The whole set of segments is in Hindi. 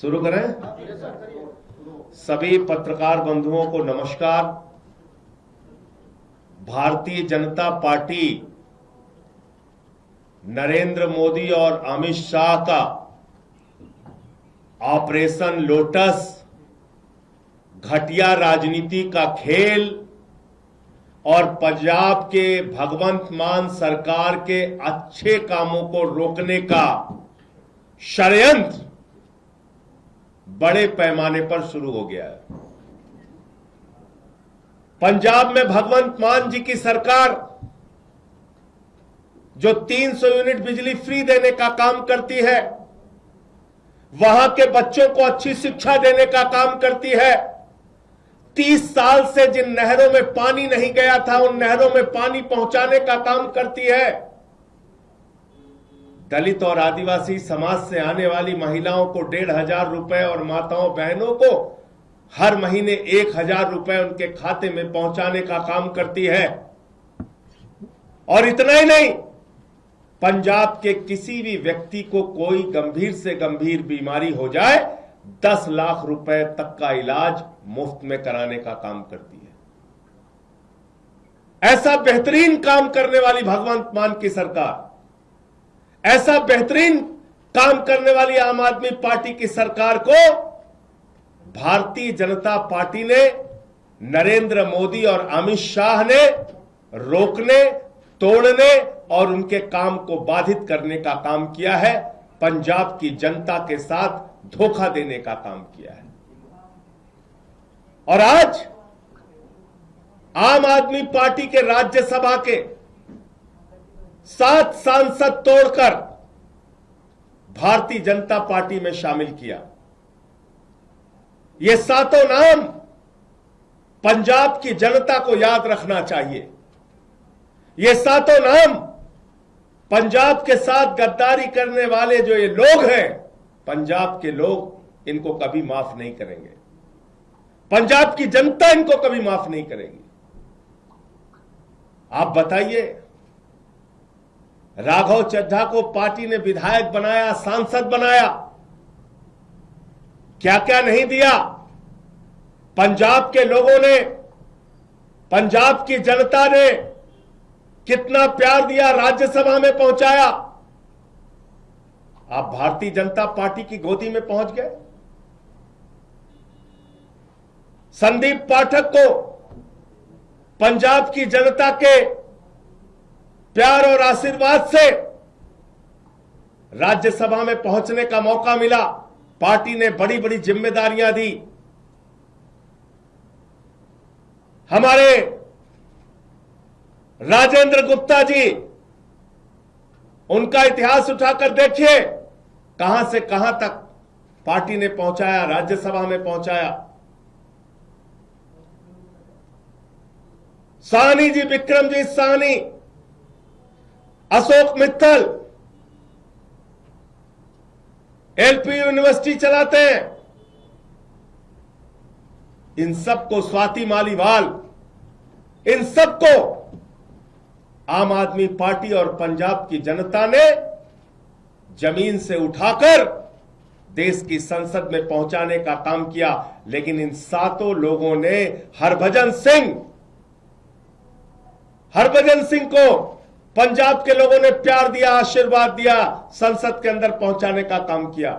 शुरू करें। सभी पत्रकार बंधुओं को नमस्कार। भारतीय जनता पार्टी नरेंद्र मोदी और अमित शाह का ऑपरेशन लोटस घटिया राजनीति का खेल और पंजाब के भगवंत मान सरकार के अच्छे कामों को रोकने का षड्यंत्र बड़े पैमाने पर शुरू हो गया है। पंजाब में भगवंत मान जी की सरकार जो 300 यूनिट बिजली फ्री देने का काम करती है, वहां के बच्चों को अच्छी शिक्षा देने का काम करती है, 30 साल से जिन नहरों में पानी नहीं गया था उन नहरों में पानी पहुंचाने का काम करती है, दलित और आदिवासी समाज से आने वाली महिलाओं को 1,500 रुपए और माताओं बहनों को हर महीने 1,000 रुपए उनके खाते में पहुंचाने का काम करती है। और इतना ही नहीं, पंजाब के किसी भी व्यक्ति को कोई गंभीर से गंभीर बीमारी हो जाए 10 लाख रुपए तक का इलाज मुफ्त में कराने का काम करती है। ऐसा बेहतरीन काम करने वाली भगवंत मान की सरकार, ऐसा बेहतरीन काम करने वाली आम आदमी पार्टी की सरकार को भारतीय जनता पार्टी ने, नरेंद्र मोदी और अमित शाह ने रोकने, तोड़ने और उनके काम को बाधित करने का काम किया है। पंजाब की जनता के साथ धोखा देने का काम किया है। और आज आम आदमी पार्टी के राज्यसभा के 7 सांसद तोड़कर भारतीय जनता पार्टी में शामिल किया। ये 7 नाम पंजाब की जनता को याद रखना चाहिए। ये 7 नाम पंजाब के साथ गद्दारी करने वाले जो ये लोग हैं, पंजाब के लोग इनको कभी माफ नहीं करेंगे। पंजाब की जनता इनको कभी माफ नहीं करेगी। आप बताइए, राघव चड्ढा को पार्टी ने विधायक बनाया, सांसद बनाया, क्या क्या नहीं दिया। पंजाब के लोगों ने, पंजाब की जनता ने कितना प्यार दिया, राज्यसभा में पहुंचाया। आप भारतीय जनता पार्टी की गोदी में पहुंच गए। संदीप पाठक को पंजाब की जनता के प्यार और आशीर्वाद से राज्यसभा में पहुंचने का मौका मिला। पार्टी ने बड़ी बड़ी जिम्मेदारियां दी। हमारे राजेंद्र गुप्ता जी, उनका इतिहास उठाकर देखिए, कहां से कहां तक पार्टी ने पहुंचाया, राज्यसभा में पहुंचाया। साहनी जी, विक्रमजीत साहनी, अशोक मित्तल एलपी यूनिवर्सिटी चलाते हैं। इन सबको, स्वाति मालीवाल, इन सबको आम आदमी पार्टी और पंजाब की जनता ने जमीन से उठाकर देश की संसद में पहुंचाने का काम किया। लेकिन इन 7 लोगों ने हरभजन सिंह को पंजाब के लोगों ने प्यार दिया, आशीर्वाद दिया, संसद के अंदर पहुंचाने का काम किया।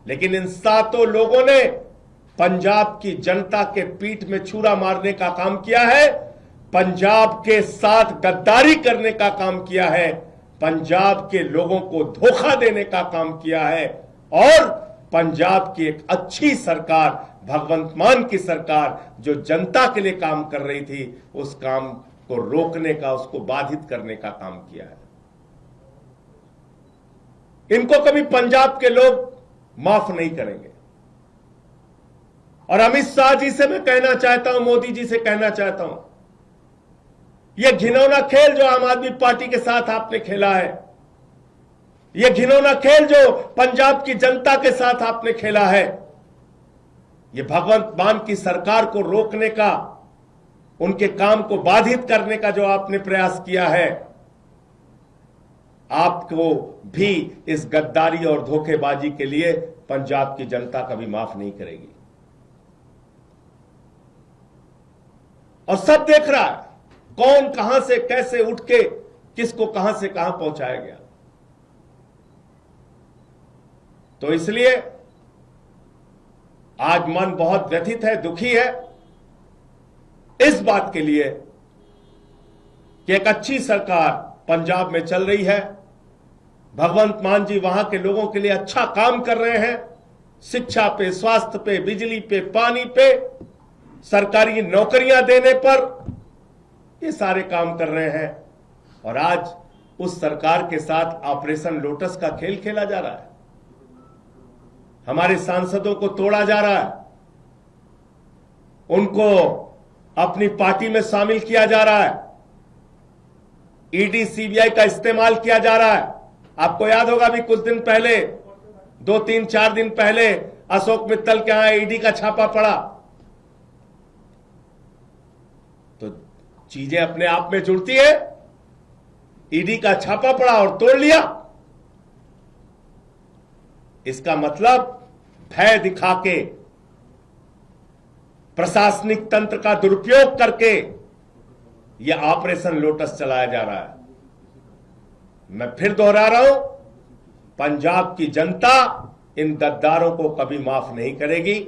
लेकिन इन 7 लोगों ने पंजाब की जनता के पीठ में छुरा मारने का काम किया है, पंजाब के साथ गद्दारी करने का काम किया है, पंजाब के लोगों को धोखा देने का काम किया है और पंजाब की एक अच्छी सरकार, भगवंत मान की सरकार जो जनता के लिए काम कर रही थी, उस काम को रोकने का, उसको बाधित करने का काम किया है। इनको कभी पंजाब के लोग माफ नहीं करेंगे। और अमित शाह जी से मैं कहना चाहता हूं, मोदी जी से कहना चाहता हूं, यह घिनौना खेल जो आम आदमी पार्टी के साथ आपने खेला है, यह घिनौना खेल जो पंजाब की जनता के साथ आपने खेला है, यह भगवंत मान की सरकार को रोकने का, उनके काम को बाधित करने का जो आपने प्रयास किया है, आपको भी इस गद्दारी और धोखेबाजी के लिए पंजाब की जनता कभी माफ नहीं करेगी। और सब देख रहा है कौन कहां से कैसे उठ के किसको कहां से कहां पहुंचाया गया। तो इसलिए आज मन बहुत व्यथित है, दुखी है इस बात के लिए कि एक अच्छी सरकार पंजाब में चल रही है। भगवंत मान जी वहां के लोगों के लिए अच्छा काम कर रहे हैं, शिक्षा पे, स्वास्थ्य पे, बिजली पे, पानी पे, सरकारी नौकरियां देने पर, ये सारे काम कर रहे हैं। और आज उस सरकार के साथ ऑपरेशन लोटस का खेल खेला जा रहा है। हमारे सांसदों को तोड़ा जा रहा है, उनको अपनी पार्टी में शामिल किया जा रहा है, ईडी सीबीआई का इस्तेमाल किया जा रहा है। आपको याद होगा भी कुछ दिन पहले, 2-3-4 दिन पहले अशोक मित्तल के यहां ईडी का छापा पड़ा। तो चीजें अपने आप में जुड़ती है। ईडी का छापा पड़ा और तोड़ लिया, इसका मतलब भय दिखा के, प्रशासनिक तंत्र का दुरुपयोग करके यह ऑपरेशन लोटस चलाया जा रहा है। मैं फिर दोहरा रहा हूं, पंजाब की जनता इन गद्दारों को कभी माफ नहीं करेगी।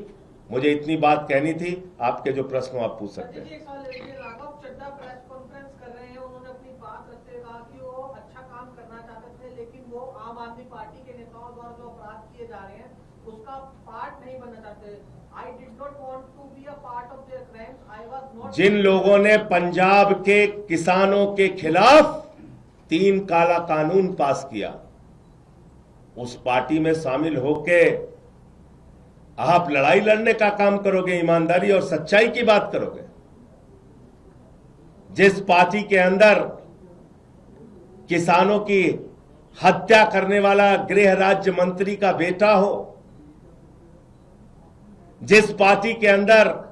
मुझे इतनी बात कहनी थी। आपके जो प्रश्न हो आप पूछ सकते हैं। राघव चड्ढा प्रेस कॉन्फ्रेंस कर रहे हैं, उन्होंने अपनी बात रखते हुए कहा कि वो अच्छा काम करना चाहते थे, लेकिन वो आम आदमी पार्टी के नेताओं द्वारा जो अपराध किए जा रहे हैं उसका पार्ट नहीं बनना चाहते। I did not want to be a part of their crimes. I was not. जिन लोगों ने पंजाब के किसानों के खिलाफ 3 काला कानून पास किया, उस पार्टी में शामिल होके आप लड़ाई लड़ने का काम करोगे, ईमानदारी और सच्चाई की बात करोगे। जिस पार्टी के अंदर किसानों की हत्या करने वाला गृह राज्य मंत्री का बेटा हो, जिस पार्टी के अंदर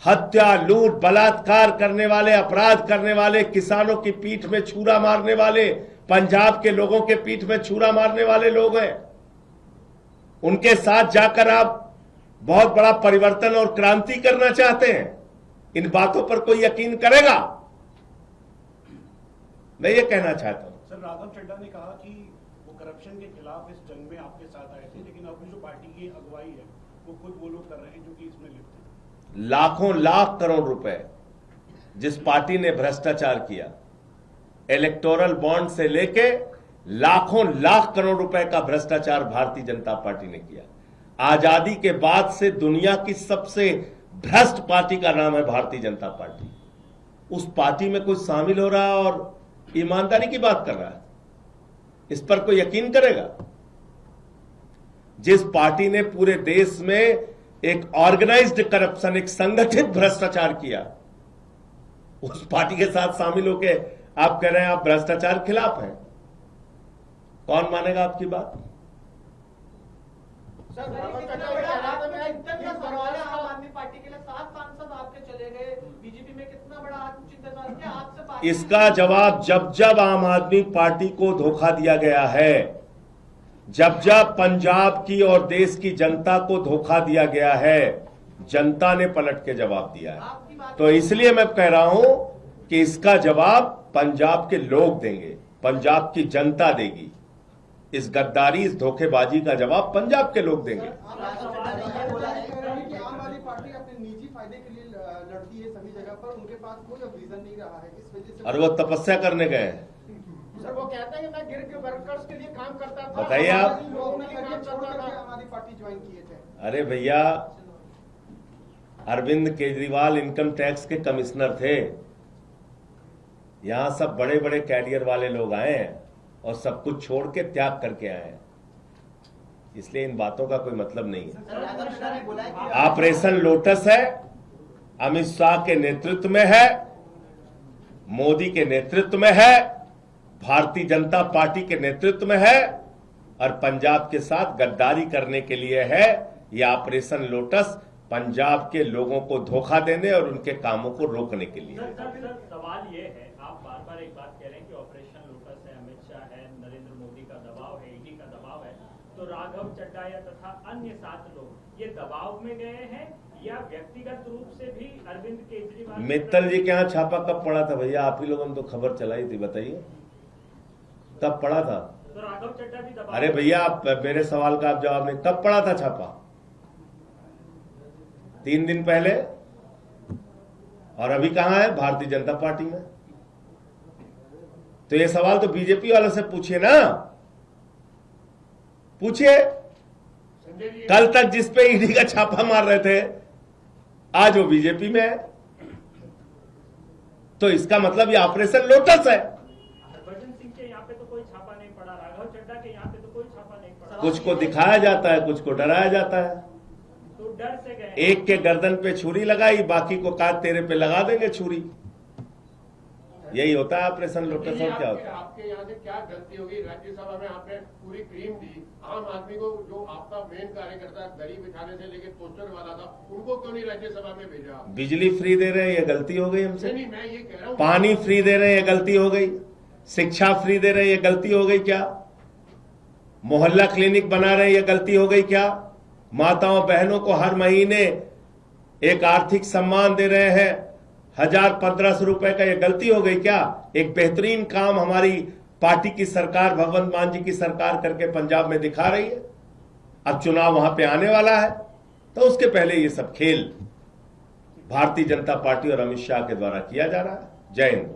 हत्या, लूट, बलात्कार करने वाले, अपराध करने वाले, किसानों की पीठ में छुरा मारने वाले, पंजाब के लोगों के पीठ में छुरा मारने वाले लोग हैं, उनके साथ जाकर आप बहुत बड़ा परिवर्तन और क्रांति करना चाहते हैं। इन बातों पर कोई यकीन करेगा? मैं ये कहना चाहता हूं। सर, राघव चड्ढा ने कहा कि वो करप्शन के खिलाफ इस जंग में आपके साथ आए थे, लेकिन अपनी जो पार्टी की अगुवाई है वो खुद वो लोग कर रहे हैं जो कि इसमें लिप्त हैं। लाखों लाख करोड़ रुपए जिस पार्टी ने भ्रष्टाचार किया, इलेक्टोरल बॉन्ड से लेके लाखों लाख करोड़ रुपए का भ्रष्टाचार भारतीय जनता पार्टी ने किया। आजादी के बाद से दुनिया की सबसे भ्रष्ट पार्टी का नाम है भारतीय जनता पार्टी। उस पार्टी में कोई शामिल हो रहा है और ईमानदारी की बात कर रहा है, इस पर कोई यकीन करेगा? जिस पार्टी ने पूरे देश में एक ऑर्गेनाइज्ड करप्शन, एक संगठित भ्रष्टाचार किया, उस पार्टी के साथ शामिल होके आप कह रहे हैं आप भ्रष्टाचार खिलाफ हैं। कौन मानेगा आपकी बात? सर, आम आदमी पार्टी के लिए 7 सांसद आपके चले गए, बीजेपी में कितना बड़ा आत्मचिंतन क्या आपसे? इसका जवाब जब जब आम आदमी पार्टी को धोखा दिया गया है, जब जब पंजाब की और देश की जनता को धोखा दिया गया है, जनता ने पलट के जवाब दिया है। तो इसलिए मैं कह रहा हूं कि इसका जवाब पंजाब के लोग देंगे, पंजाब की जनता देगी। इस गद्दारी, इस धोखेबाजी का जवाब पंजाब के लोग देंगे। आम आदमी पार्टी अपने निजी फायदे के लिए लड़ती है सभी जगह पर, उनके पास कोई विजन नहीं रहा है, इस वजह से। और वो तपस्या करने गए हैं। सर, वो कहता है मैं गिर के वर्कर्स के लिए काम करता था। बताइए आप। लोग ने आम आदमी पार्टी ज्वाइन किए थे। अरे भैया, अरविंद केजरीवाल इनकम टैक्स के कमिश्नर थे। यहां सब बड़े बड़े कैरियर वाले लोग आए हैं और सब कुछ छोड़ के त्याग करके आए हैं, इसलिए इन बातों का कोई मतलब नहीं है। ऑपरेशन लोटस है, अमित शाह के नेतृत्व में है, मोदी के नेतृत्व में है, भारतीय जनता पार्टी के नेतृत्व में है, और पंजाब के साथ गद्दारी करने के लिए है। यह ऑपरेशन लोटस पंजाब के लोगों को धोखा देने और उनके कामों को रोकने के लिए। सर, सवाल ये है, आप बार बार एक बात कह रहे हैं कि ऑपरेशन लोटस है, अमित शाह तो राघव चड्डा या तथा अन्य 7 लोग ये दबाव में गए हैं या व्यक्तिगत रूप से भी अरविंद केजरीवाल? मित्तल जी के यहाँ छापा कब पड़ा था भैया? आप ही लोगों ने तो खबर चलाई थी, बताइए कब पड़ा था? तो राघव चड्डा भी दबाव? अरे भैया, आप मेरे सवाल का आप जवाब नहीं, कब पड़ा था छापा? 3 दिन पहले। और अभी कहां है? भारतीय जनता पार्टी में। तो ये सवाल तो बीजेपी वालों से पूछिए ना, पूछिए। कल तक जिस पे ईडी का छापा मार रहे थे, आज वो बीजेपी में है। तो इसका मतलब ये ऑपरेशन लोटस है। हरभजन सिंह के यहाँ पे तो कोई छापा नहीं पड़ा, राघव चड्डा के यहाँ पे तो कोई छापा नहीं पड़ा। कुछ को दिखाया जाता है, कुछ को डराया जाता है। तो डर से गए। एक के गर्दन पे छुरी लगाई, बाकी को कहा तेरे पे लगा देंगे छुरी। यही होता है ऑपरेशन लोटस। और क्या होता है? आपके यहाँ से क्या गलती होगी? राज्यसभा में आपने पूरी क्रीम दी, आम आदमी को जो आपका मेन कार्यकर्ता दरी बिछाने से लेके पोस्टर वाला था, उनको क्यों नहीं राज्यसभा में भेजा? बिजली फ्री दे रहे हैं, ये गलती हो गई हमसे। नहीं, मैं ये कह रहा हूँ, पानी फ्री दे रहे हैं, ये गलती हो गई। शिक्षा फ्री दे रहे हैं, ये गलती हो गई क्या? मोहल्ला क्लिनिक बना रहे हैं, ये गलती हो गई क्या? माताओं बहनों को हर महीने एक आर्थिक सम्मान दे रहे हैं, 1000-1500 रुपए का, ये गलती हो गई क्या? एक बेहतरीन काम हमारी पार्टी की सरकार, भगवंत मान जी की सरकार करके पंजाब में दिखा रही है। अब चुनाव वहां पे आने वाला है, तो उसके पहले ये सब खेल भारतीय जनता पार्टी और अमित शाह के द्वारा किया जा रहा है। जय हिंद।